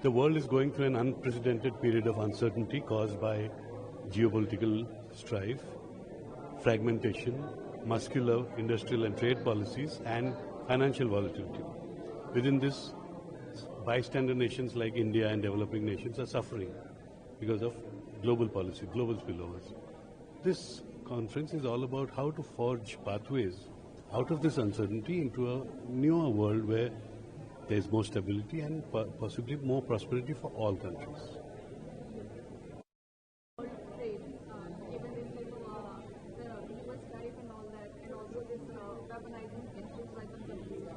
The world is going through an unprecedented period of uncertainty caused by geopolitical strife, fragmentation, muscular, industrial and trade policies, and financial volatility. Within this, bystander nations like India and developing nations are suffering because of global policy, global spillovers. This conference is all about how to forge pathways out of this uncertainty into a newer world where there is more stability and possibly more prosperity for all countries.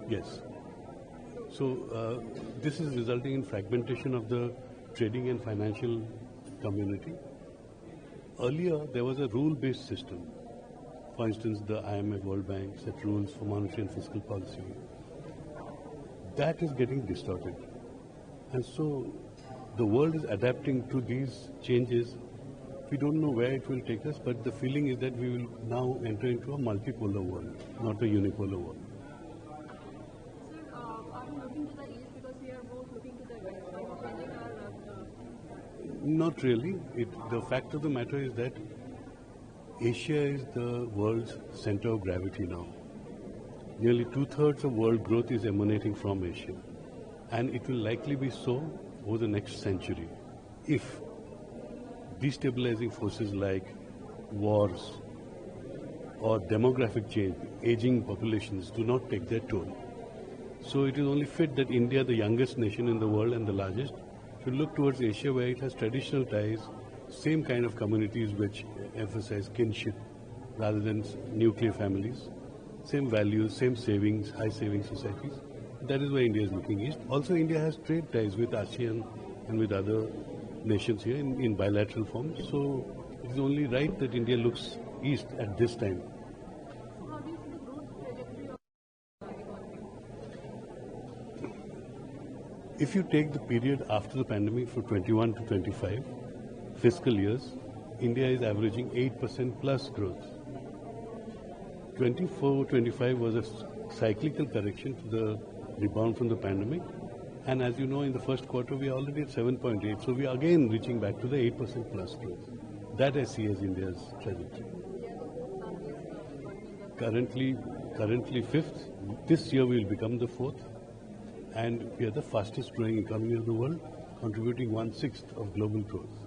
Yes. So this is resulting in fragmentation of the trading and financial community. Earlier, there was a rule-based system. For instance, the IMF, World Bank set rules for monetary and fiscal policy. That is getting distorted. And so the world is adapting to these changes. We don't know where it will take us, but the feeling is that we will now enter into a multipolar world, not a unipolar world. Sir, are we looking to the east because we are both looking to the west? Are we changing our... Not really. The fact of the matter is that Asia is the world's center of gravity now. Nearly 2/3 of world growth is emanating from Asia. And it will likely be so over the next century if destabilizing forces like wars or demographic change, aging populations do not take their toll. So it is only fit that India, the youngest nation in the world and the largest, should look towards Asia where it has traditional ties, same kind of communities which emphasize kinship rather than nuclear families, same values, same savings, high saving societies. That is why India is looking east. Also, India has trade ties with ASEAN and with other nations here in bilateral form. So it is only right that India looks east at this time. How do you see the growth trajectory of the economy? If you take the period after the pandemic from 21 to 25 fiscal years, India is averaging 8% plus growth. 24-25 was a cyclical correction to the rebound from the pandemic. And as you know, in the first quarter, we are already at 7.8. So we are again reaching back to the 8% plus growth. That I see as India's trajectory. Currently fifth. This year we will become the fourth. And we are the fastest growing economy of the world, contributing 1/6 of global growth.